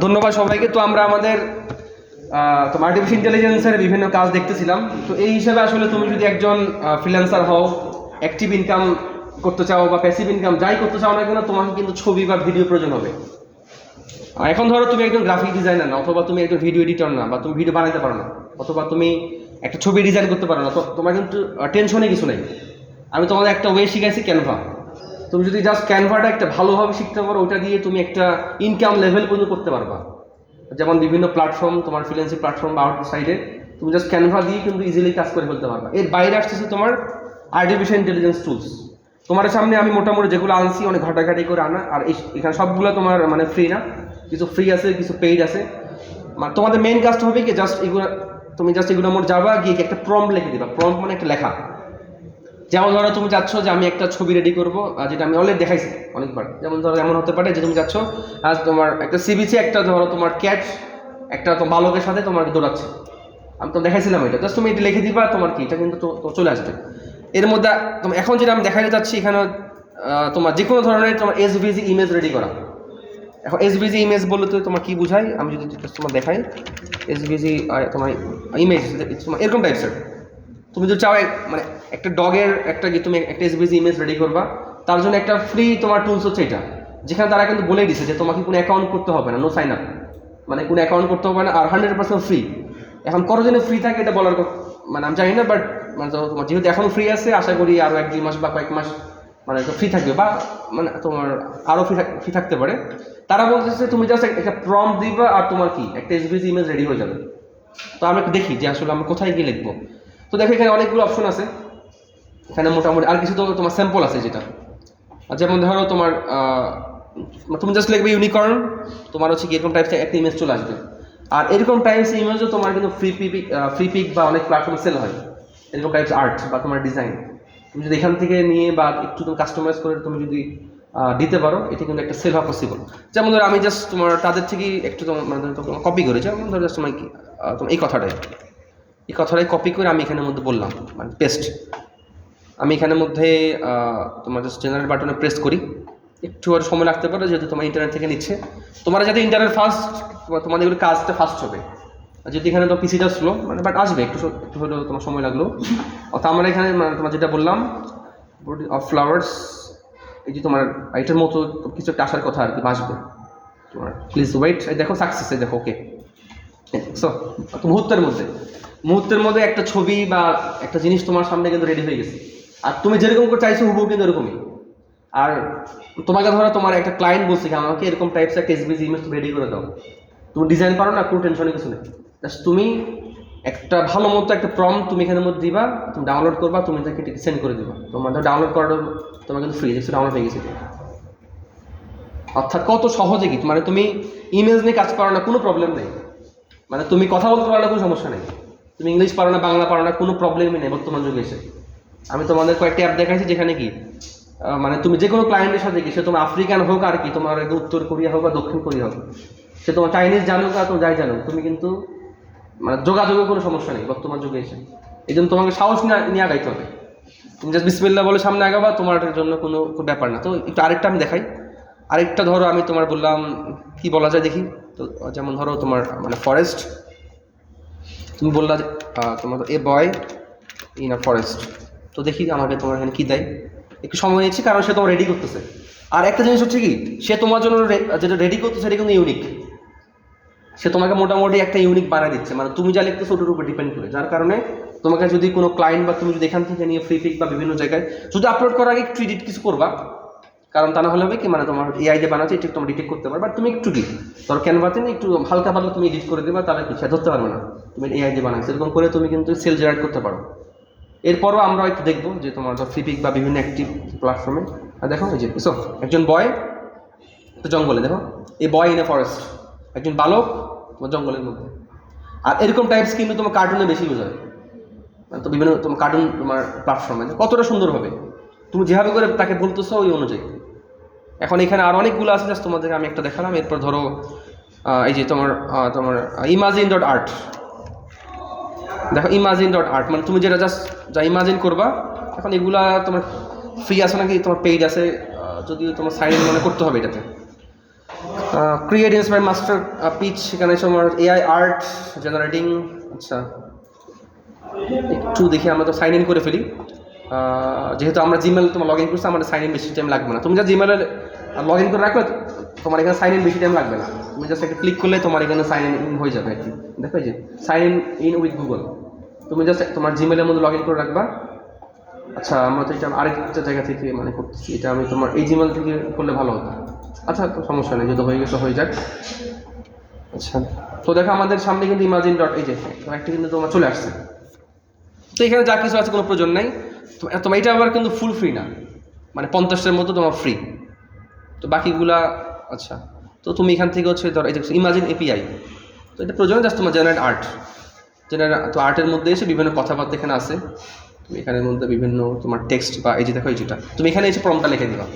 ধন্যবাদ সবাইকে। তো আমরা আমাদের তোমার আর্টিফিশিয়াল ইন্টেলিজেন্সের বিভিন্ন কাজ দেখতেছিলাম। তো এই হিসাবে আসলে তুমি যদি একজন ফ্রিল্যান্সার হও, অ্যাক্টিভ ইনকাম করতে চাও বা প্যাসিভ ইনকাম যাই করতে চাও না কেন, তোমাকে কিন্তু ছবি বা ভিডিও প্রয়োজন হবে। এখন ধরো তুমি একজন গ্রাফিক ডিজাইনার না, অথবা তুমি একজন ভিডিও এডিটর না, বা তুমি ভিডিও বানাতে পারো না, অথবা তুমি একটা ছবি ডিজাইন করতে পারো না, তো তোমার কিন্তু টেনশনে কিছু নেই। আমি তোমাদের একটা ওয়ে শিখাইছি, ক্যানভা। তুমি যদি জাস্ট ক্যানভাটা একটা ভালোভাবে শিখতে পারো, ওটা দিয়ে তুমি একটা ইনকাম লেভেল পর্যন্ত করতে পারবা। যেমন বিভিন্ন প্ল্যাটফর্ম, তোমার ফ্রিল্যান্সিং প্ল্যাটফর্ম বা আউট সাইডে তুমি জাস্ট ক্যানভা দিয়ে কিন্তু ইজিলি কাজ করে ফেলতে পারবা। এর বাইরে আসতেছে তোমার আর্টিফিশিয়াল ইন্টেলিজেন্স টুলস। তোমার সামনে আমি মোটামুটি যেগুলো আনছি অনেক ঘাটাঘাটি করে আনা, আর এখানে সবগুলো তোমার মানে ফ্রি না, কিছু ফ্রি আছে, কিছু পেইড আছে। মানে তোমাদের মেইন কাজটা হবে কি, জাস্ট এগুলো তুমি জাস্ট এগুলোর মোট যাবা, গিয়ে একটা প্রম্পট লিখে দিবা। প্রম্পট মানে একটা লেখা। যেমন ধরো তুমি চাচ্ছ যে আমি একটা ছবি রেডি করবো, যেটা আমি অলরেডি দেখাইছি অনেকবার। যেমন ধরো এমন হতে পারে যে তুমি চাচ্ছ আজ তোমার একটা সিবিসি, একটা ধরো তোমার ক্যাট একটা তোমার বালকের সাথে তোমার দৌড়াচ্ছে, আমি তো দেখাইছিলাম এটা। জাস্ট তুমি এটা লিখে দিবা, তোমার কি এটা কিন্তু চলে আসবে। এর মধ্যে এখন যেটা আমি দেখাতে চাচ্ছি, এখানে তোমার যে কোনো ধরনের তোমার এসভিজি ইমেজ রেডি করা। এখন এসভিজি ইমেজ বললে তো তোমার কি বোঝায়, আমি যদি তোমার দেখাই এসভিজি তোমার ইমেজ তোমার এরকম টাইপসের। তুমি যদি চাও মানে একটা ডগের একটা তুমি একটা এসভিজি ইমেজ রেডি করবা, তার জন্য একটা ফ্রি তোমার টুলস হচ্ছে এটা, যেখানে তারা কিন্তু বলেই দিচ্ছে যে তোমাকে কোনো অ্যাকাউন্ট করতে হবে না, নো সাইন আপ, মানে কোনো অ্যাকাউন্ট করতে হবে না, আর 100% ফ্রি। এখন কতজনে ফ্রি থাকে এটা বলার মানে আমি জানি না, বাট মানে তোমার যেহেতু এখন ফ্রি আছে, আশা করি আরও 1-2 মাস বা কয়েক মাস মানে ফ্রি থাকবে, বা মানে তোমার আরও ফ্রি থাকতে পারে। তারা বলতেছে তুমি জাস্ট একটা প্রম্পট দিবা, আর তোমার কি একটা এসভিজি ইমেজ রেডি হয়ে যাবে। তো আমরা দেখি যে আসলে আমরা কোথায় গিয়ে লিখবো। তো দেখো এখানে অনেকগুলো অপশন আছে, এখানে মোটামুটি আর কিছু তো তোমার স্যাম্পল আছে, যেটা যেমন ধরো তোমার তুমি জাস্ট লিখবে ইউনিকর্ন, তোমার হচ্ছে কি এরকম টাইপসের একটা ইমেজ চলে আসবে। আর এরকম টাইপস ইমেজও তোমার কিন্তু ফ্রি পিক বা অনেক প্ল্যাটফর্মে সেল হয়, এরকম টাইপস আর্ট বা তোমার ডিজাইন। তুমি যদি এখান থেকে নিয়ে বা একটু তুমি কাস্টমাইজ করে তুমি যদি দিতে পারো, এটা কিন্তু একটা সেল হওয়া পসিবল। যেমন ধরো আমি জাস্ট তোমার তাদের থেকেই একটু মানে কপি করি, যেমন ধরো জাস্ট তোমার তোমার এই কথাটাই কপি করে আমি এখানের মধ্যে বললাম, মানে পেস্ট। আমি এখানের মধ্যে তোমার জাস্ট জেনারেল বাটনে প্রেস করি, একটু আর সময় লাগতে পারে যেহেতু তোমার ইন্টারনেট থেকে নিচ্ছে। তোমরা যাতে ইন্টারনেট ফাস্ট, তোমাদের এগুলো কাজটা ফাস্ট হবে। আর যদি এখানে তো পিসিটা স্লো মানে বাট আসবে, একটু হলেও তোমার সময় লাগলো। অর্থাৎ আমরা এখানে তোমার যেটা বললাম বডি অফ ফ্লাওয়ার্স, এই যে তোমার এটার মতো কিছু একটা আসার কথা আর কি, আসবে তোমার। প্লিজ ওয়েট, দেখো সাকসেস, দেখো ওকে। সো মুহূর্তের মধ্যে একটা ছবি বা একটা জিনিস তোমার সামনে কিন্তু রেডি হয়ে গেছে, আর তুমি যেরকম করে চাইছো হুবহু কিন্তু এরকমই। আর তোমাকে ধরো তোমার একটা ক্লায়েন্ট বলছে আমাকে এরকম টাইপস একটা এসভিজি ইমেজ রেডি করে দাও, তুমি ডিজাইন পারো না, কোনো টেনশনের কিছু নেই। জাস্ট তুমি একটা ভালো মতো একটা প্রম্পট তুমি এখানের মধ্যে দিবা, তুমি ডাউনলোড করবা, তুমি তাকে সেন্ড করে দিবা। তোমার ধরো ডাউনলোড করাটা তোমার কিন্তু ফ্রি, যেটা ডাউনলোড হয়ে গেছে। অর্থাৎ কত সহজে কি, মানে তুমি ইমেজ নিয়ে কাজ পারো না, কোনো প্রবলেম নেই। মানে তুমি কথা বলতে পারো না, কোনো সমস্যা নেই। তুমি ইংলিশ পারো না, বাংলা পারো না, কোনো প্রবলেমই নেই বর্তমান যুগে এসে। আমি তোমাদের কয়েকটা অ্যাপ দেখাইছি যেখানে কি মানে তুমি যে কোনো ক্লায়েন্টের সাথে কি, সে তোমার আফ্রিকান হোক আর কি, তোমার উত্তর কোরিয়া হোক বা দক্ষিণ কোরিয়া হোক, সে তোমার চাইনিজ জানুক আর তুমি যাই জানুক, তুমি কিন্তু মানে যোগাযোগের কোনো সমস্যা নেই বর্তমান যুগে এসে। এই জন্য তোমাকে সাহস নিয়ে আগাইতে হবে। তুমি জাস্ট বিসমিল্লাহ বলে সামনে আগাবা, তোমার জন্য কোনো ব্যাপার না। তো একটু আরেকটা আমি দেখাই। আরেকটা ধরো আমি তোমার বললাম কি বলা যায় দেখি। তো যেমন ধরো তোমার মানে ফরেস্ট, তুমি বললা তোমার এ বয় ইন আ ফরেস্ট। তো দেখি আমাকে তোমার এখানে কী দেয়। একটু সময় নিচ্ছি, কারণ সে তোমার রেডি করতেছে। আর একটা জিনিস হচ্ছে কি, সে তোমার জন্য যেটা রেডি করতেছে সেটা কিন্তু ইউনিক। সে তোমাকে মোটামুটি একটা ইউনিক বানিয়ে দিচ্ছে, মানে তুমি যা লিখতেছো ওটার উপর ডিপেন্ড করে। যার কারণে তোমাকে যদি কোনো ক্লায়েন্ট বা তুমি যদি এখান থেকে নিয়ে ফ্রি পিক বা বিভিন্ন জায়গায় যদি আপলোড করার আগে একটু এডিট কিছু করবা, কারণ তা না হলে হবে কি, মানে তোমার এআই দিয়ে বানাচ্ছে, একটু তোমার ডিটেক্ট করতে পারবে। বাট তুমি একটু কি ধর ক্যানভাতে একটু হালকা পাতলা তুমি এডিট করে দেবা, তাহলে কি সে ধরতে পারবে না তুমি এআই দিয়ে বানাচ্ছো। এরকম করে তুমি কিন্তু সেল জেনারেট করতে পারো। এরপরও আমরা একটু দেখবো যে তোমার ধর ফ্রি পিক বা বিভিন্ন অ্যাক্টিভ প্ল্যাটফর্মে দেখো এই যে একজন বয় জঙ্গলে, দেখো এই বয় ইন এ ফরেস্ট, একজন বালক তোমার জঙ্গলের মধ্যে। আর এরকম টাইপস কিন্তু তোমার কার্টুনে বেশি বোঝায়, তো বিভিন্ন তোমার কার্টুন তোমার প্ল্যাটফর্মে কতটা সুন্দর হবে, তুমি যেভাবে করে তাকে বলতেছো ওই অনুযায়ী। এখন এখানে আর অনেকগুলো আছে, জাস্ট তোমাদেরকে আমি একটা দেখালাম। এরপর ধরো এই যে তোমার imagine.art, দেখো imagine.art, মানে তুমি যেটা জাস্ট যা ইমাজিন করবা। এখন এগুলা তোমার ফ্রি আছে নাকি তোমার পেইড আছে, যদিও তোমার সাইন ইন মানে করতে হবে এটাতে। ক্রিয়েট ইন্সপায়ার মাস্টার পিচ, সেখানে তোমার এআই আর্ট জেনারেটিং। আচ্ছা, একটু দেখি, আমরা তো সাইন ইন করে ফেলি। যেহেতু আমরা জিমেল তোমার লগ ইন করছি, আমাদের সাইন ইন বেশি টাইম লাগবে না। তুমি যা জিমেলে লগ ইন করে রাখলে তোমার এখানে সাইন ইন বেশি টাইম লাগবে না। তুমি জাস্ট একটা ক্লিক করলে তোমার এখানে সাইন ইন হয়ে যাবে আর কি। দেখো যে সাইন ইন উইথ গুগল, তুমি জাস্ট তোমার জিমেলের মধ্যে লগ ইন করে রাখবা। আচ্ছা, আমরা তো এটা আরেকটা জায়গা থেকে মানে করতেছি, এটা আমি তোমার এই জিমেল থেকে করলে ভালো হতো। আচ্ছা, তো সমস্যা নেই, যেহেতু হয়ে গেছে হয়ে যাক। আচ্ছা, তো দেখো আমাদের সামনে কিন্তু ইমাজিন ডট এই যে একটা কিন্তু তোমার চলে আসছে। তো এখানে যা কিছু আছে কোনো প্রয়োজন নাই। তোমার এটা আবার কিন্তু ফুল ফ্রি না, মানে 50টার মতো তোমার ফ্রি, তো বাকিগুলা আচ্ছা। তো তুমি এখান থেকে হচ্ছে ধরো এই যে ইমাজিন এপিআই, তো এটা প্রয়োজন জাস্ট তোমার জেনারেট আর্ট, জেনারেট। তো আর্টের মধ্যে এসে বিভিন্ন কথাবার্তা এখানে আছে, তুমি এখানের মধ্যে বিভিন্ন তোমার টেক্সট বা এই যে দেখো এই যেটা তুমি এখানে এসে প্রম্পটটা লিখে দিবা।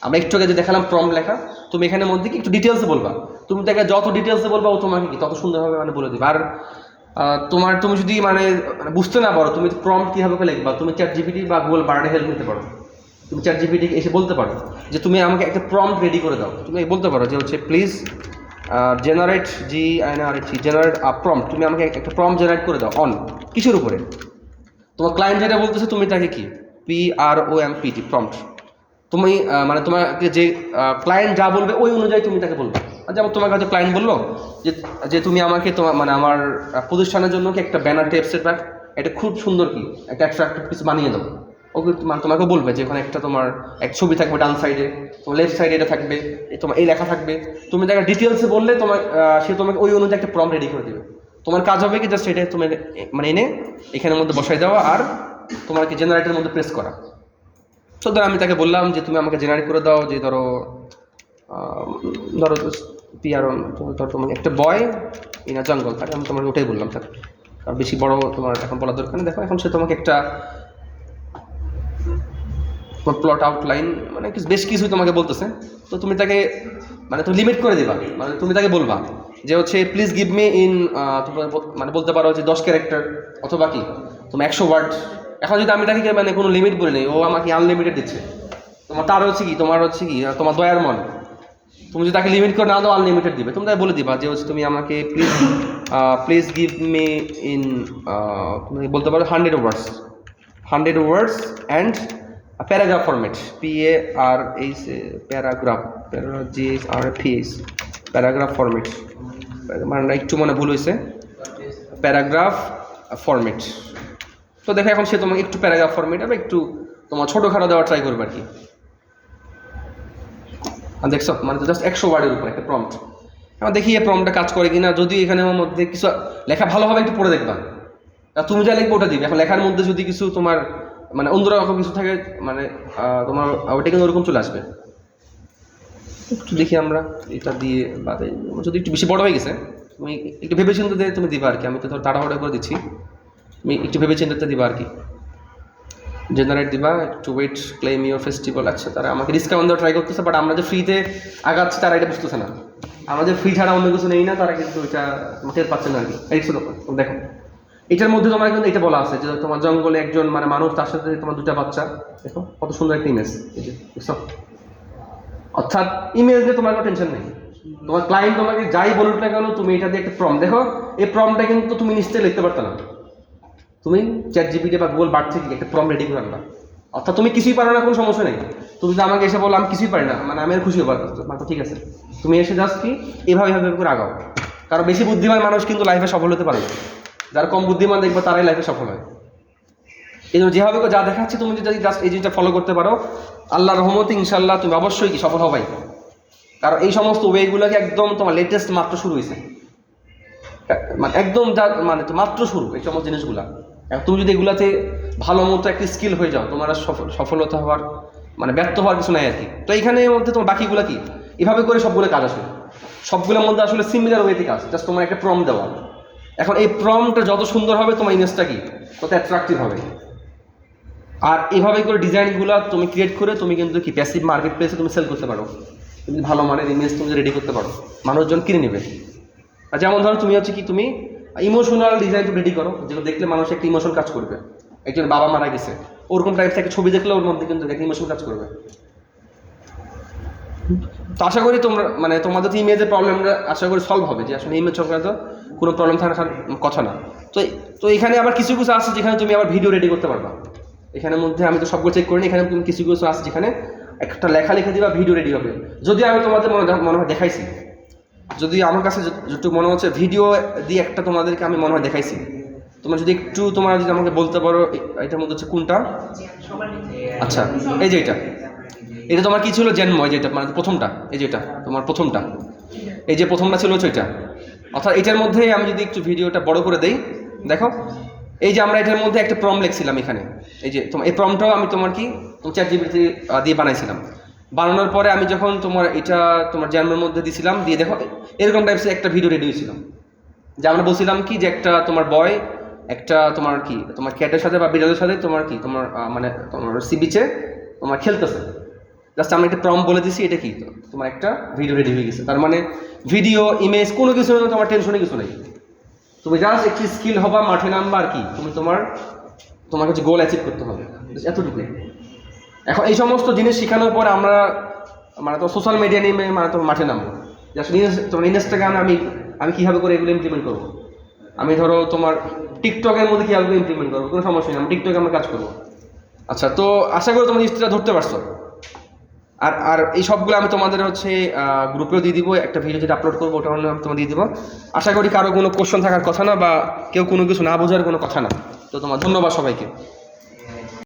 আমরা একটু আগে যে দেখালাম প্রম্পট লেখা, তুমি এখানের মধ্যে কি একটু ডিটেলসে বলবা। তুমি তাকে যত ডিটেলসে বলবা ও তোমাকে কি তত সুন্দরভাবে মানে বলে দিবা। আর তুমি যদি মানে বুঝতে না পারো, তুমি প্রম্পট কীভাবে লিখবা, তুমি চ্যাট জিপিটি বা গুগল বার্ডে হেল্প নিতে পারো। তুমি চ্যাট জিপিটি এসে বলতে পারো যে তুমি আমাকে একটা প্রম্পট রেডি করে দাও। তুমি বলতে পারো যে হচ্ছে প্লিজ জেনারেট জেনারেট প্রম্পট, তুমি আমাকে একটা প্রম্পট জেনারেট করে দাও অন কিছুর উপরে। তোমার ক্লায়েন্ট যেটা বলতেছে তুমি তাকে কি PROMPT প্রম্পট, তুমি মানে তোমাকে যে ক্লায়েন্ট যা বলবে ওই অনুযায়ী তুমি তাকে বলবে। যেমন তোমার কাছে ক্লায়েন্ট বললো যে তুমি আমাকে তোমার মানে আমার প্রতিষ্ঠানের জন্য কি একটা ব্যানার টেপসেট বা একটা খুব সুন্দর কি একটা অ্যাট্রাক্টিভ কিছু বানিয়ে দাও। ওকে মানে তোমাকে বলবে যে ওখানে একটা তোমার এক ছবি থাকবে ডান সাইডে, তোমার লেফট সাইডে এটা থাকবে, তোমার এই লেখা থাকবে। তুমি তাকে ডিটেলসে বললে তোমার সে তোমাকে ওই অনুযায়ী একটা প্রম্পট রেডি করে দেবে। তোমার কাজ হবে কি জাস্ট সেটা তুমি মানে এনে এখানের মধ্যে বসাই দেওয়া আর তোমার কি জেনারেটের মধ্যে প্রেস করা। তো ধরো আমি তাকে বললাম যে তুমি আমাকে জেনারেট করে দাও যে ধরো ধরো তোমাকে একটা বয় ইন আ জঙ্গল, তাকে আমি তোমাকে ওটাই বললাম স্যার, আর বেশি বড় তোমার এখন বলার দরকার নেই। দেখো এখন সে তোমাকে একটা প্লট আউটলাইন মানে বেশ কিছু তোমাকে বলতেছে। তো তুমি তাকে মানে তুমি লিমিট করে দিবা, মানে তুমি তাকে বলবা যে হচ্ছে প্লিজ গিভ মি ইন মানে বলতে পারো যে 10 ক্যারেক্টার অথবা কি তুমি 100 ওয়ার্ড। এখন যদি আমি তাকে মানে কোনো লিমিট বলে নেই, ও আমাকে আনলিমিটেড দিচ্ছে, তোমার হচ্ছে কি তোমার দয়ার মন। তুমি যদি তাকে লিমিট করে না দাও আনলিমিটেড দিবে, তুমি তাকে বলে দিবা যে হচ্ছে তুমি আমাকে প্লিজ গিভ মি ইন তুমি বলতে পারো 100 words and paragraph format paragraph format, মানে একটু মনে ভুল হয়েছে, প্যারাগ্রাফ ফরম্যাট। তো দেখো এখন সে তোমাকে একটু প্যারাগ্রাফ ফরম্যাট আর একটু তোমার ছোটোখাটো দেওয়ার ট্রাই করবে আর কি। দেখছো মানে জাস্ট 100 ওয়ার্ডের উপর একটা প্রম্পট। এখন দেখি এই প্রম্পটটা কাজ করে কিনা। যদি এখানে মধ্যে কিছু লেখা ভালোভাবে একটু পড়ে দেখবা, তুমি যা লিখবে ওটা দিবে। এখন লেখার মধ্যে যদি কিছু তোমার মানে অন্যরকম কিছু থাকে মানে তোমার ওইটা কিন্তু ওরকম চলে আসবে। একটু দেখি আমরা এটা দিয়ে বাদে যদি একটু বেশি বড় হয়ে গেছে তুমি একটু ভেবে চিন্তে দিয়ে তুমি দিবা আর কি। আমি তো ধর তাড়াহুড়ো করে দিচ্ছি, তুমি একটু ভেবে চিন্তে দিবা আর কি। জেনারেট দিবা, একটু ওয়েট, ক্লেম ইউর ফেস্টিভ্যাল। আচ্ছা, তারা আমাকে ডিসকাউন্ট দেওয়া ট্রাই করতেছে, বাট আমরা যে ফ্রিতে আগাচ্ছি তারা এটা বুঝতেছে না। আমাদের ফ্রি ছাড়া অন্য কিছু নেই না, তারা কিন্তু এটা টের পাচ্ছে না আর কি। দেখো এটার মধ্যে তোমার কিন্তু এটা বলা আছে যে তোমার জঙ্গলে একজন মানে মানুষ, তার সাথে তোমার 2টা বাচ্চা। দেখো কত সুন্দর একটা ইমেজ, এই যে দেখছো। অর্থাৎ ইমেজ নিয়ে তোমার কোনো টেনশন নেই। তোমার ক্লায়েন্ট তোমাকে যাই বলুক না কেন, তুমি এটা দিয়ে একটা প্রম্পট, দেখো এই প্রম্পটটা কিন্তু তুমি নিশ্চয়ই লিখতে পারতো না। তুমি চ্যাট জিপিটি বা গুগল বার্ড থেকে একটা প্রম্পট রেডি করে আনবা। অর্থাৎ তুমি কিছুই পারো না, কোনো সমস্যা নেই। তুমি যদি আমাকে এসে বলো আমি কিছুই পারি না, মানে আমি আর খুশি হবো, মানে ঠিক আছে তুমি এসে জাস্ট কি এভাবে করে আগাও। কারণ বেশি বুদ্ধিমান মানুষ কিন্তু লাইফে সফল হতে পারে না, যারা কম বুদ্ধিমান দেখবে তারাই লাইফে সফল হয়। এই জন্য যেভাবে যা দেখাচ্ছে তুমি যদি জাস্ট এই জিনিসটা ফলো করতে পারো, আল্লাহর রহমতে ইনশাল্লাহ তুমি অবশ্যই কি সফল হবাই। কারণ এই সমস্ত ওয়েগুলোকে একদম তোমার লেটেস্ট মাত্র শুরু হয়েছে, মানে একদম যা মানে তো মাত্র শুরু এই সমস্ত জিনিসগুলা। তুমি যদি এগুলাতে ভালো মতো একটা স্কিল হয়ে যাও, তোমার আর সফলতা হওয়ার মানে ব্যর্থ হওয়ার কিছু নাই আর কি। তো এইখানের মধ্যে তোমার বাকিগুলো কি এভাবে করে সবগুলো কাজ আসে, সবগুলোর মধ্যে আসলে সিমিলার ওয়েতে কাজ, জাস্ট তোমার একটা প্রম্পট দেওয়া। এখন এই প্রম্পটটা যত সুন্দর হবে তোমার ইমেজটা কি তত অ্যাট্রাকটিভ হবে। আর এইভাবে করে ডিজাইনগুলো তুমি ক্রিয়েট করে তুমি কিন্তু কি প্যাসিভ মার্কেট প্লেসে তুমি সেল করতে পারো। তুমি ভালো মানের ইমেজ তুমি রেডি করতে পারো, মানুষজন কিনে নেবে। আর যেমন ধরো তুমি হচ্ছে কি তুমি ইমোশনাল ডিজাইন রেডি করো, যেগুলো দেখলে মানুষ একটা ইমোশন কাজ করবে। একজন বাবা মারা গেছে, ওরকম টাইপ থেকে ছবি দেখলে ওর মধ্যে কিন্তু একটা ইমোশন কাজ করবে। তো আশা করি তোমরা মানে তোমাদের ইমেজের প্রবলেমটা আশা করি সলভ হবে, যে আসলে ইমেজ সংক্রান্ত কোনো প্রবলেম থাকার কথা না। তো তো এখানে আবার কিছু কিছু আছে যেখানে তুমি আবার ভিডিও রেডি করতে পারবা। এখানের মধ্যে আমি তো সবগুলো চেক করিনি, এখানে তুমি কিছু কিছু আছে যেখানে একটা লেখা লিখে দিবা, ভিডিও রেডি হবে। যদি আমি তোমাদের মনে হয় দেখাইছি, যদি আমার কাছে যেটুকু মনে হচ্ছে ভিডিও দিয়ে একটা তোমাদেরকে আমি মনে হয় দেখাইছি। তোমরা যদি একটু তোমরা যদি আমাকে বলতে পারো এটার মধ্যে হচ্ছে কোনটা? আচ্ছা, এই যে এটা তোমার কি ছিল জন্ময়, যেটা মানে প্রথমটা, এই যেটা তোমার প্রথমটা, এই যে প্রথমটা ছিল হচ্ছে এটা। অর্থাৎ এটার মধ্যে আমি যদি একটু ভিডিওটা বড় করে দেই, দেখো এই যে আমরা এটার মধ্যে একটা প্রম লিখছিলাম এখানে, এই যে তোমার এই প্রমটাও আমি তোমার চ্যাটজিপিটি দিয়ে বানাইছিলাম। বানানোর পরে আমি যখন তোমার এটা তোমার জন্মের মধ্যে দিয়েছিলাম, দিয়ে দেখো এরকম টাইপসের একটা ভিডিও রেডি হয়েছিল। যে আমরা বলছিলাম কি যে একটা তোমার বয় একটা তোমার ক্যাটের সাথে বা বিড়ালের সাথে তোমার মানে তোমার সি বিচে তোমার খেলতেছে। জাস্ট আমরা একটা প্রম্পট বলে দিছি, এটা কি তোমার একটা ভিডিও রেডি হয়ে গেছে। তার মানে ভিডিও ইমেজ কোনো কিছু নেই, তোমার টেনশনে কিছু নেই। তুমি জাস্ট একটি স্কিল হবা, মাঠে নামবা, আর কি তুমি তোমার হচ্ছে গোল অ্যাচিভ করতে হবে, এতটুকুই। এখন এই সমস্ত জিনিস শেখানোর পর আমরা মানে তো সোশ্যাল মিডিয়া নেমে মানে তোমার মাঠে নামবো, যে আসলে তোমার ইনস্টাগ্রামে আমি কীভাবে করে এগুলো ইমপ্লিমেন্ট করবো। আমি ধরো তোমার টিকটকের মধ্যে কীভাবে ইমপ্লিমেন্ট করবো, কোনো সমস্যা নেই, আমি টিকটকে আমরা কাজ করবো। আচ্ছা, তো আশা করি তোমার জিনিসটা ধরতে পারছো। আর এই সবগুলো আমি তোমাদের হচ্ছে গ্রুপেও দিয়ে দিব, একটা ভিডিও যেটা আপলোড করবো ওটা আমি তোমার দিয়ে দিব। আশা করি কারো কোনো কোশ্চেন থাকার কথা না, বা কেউ কোনো কিছু না বোঝার কোনো কথা না। তো তোমার ধন্যবাদ সবাইকে।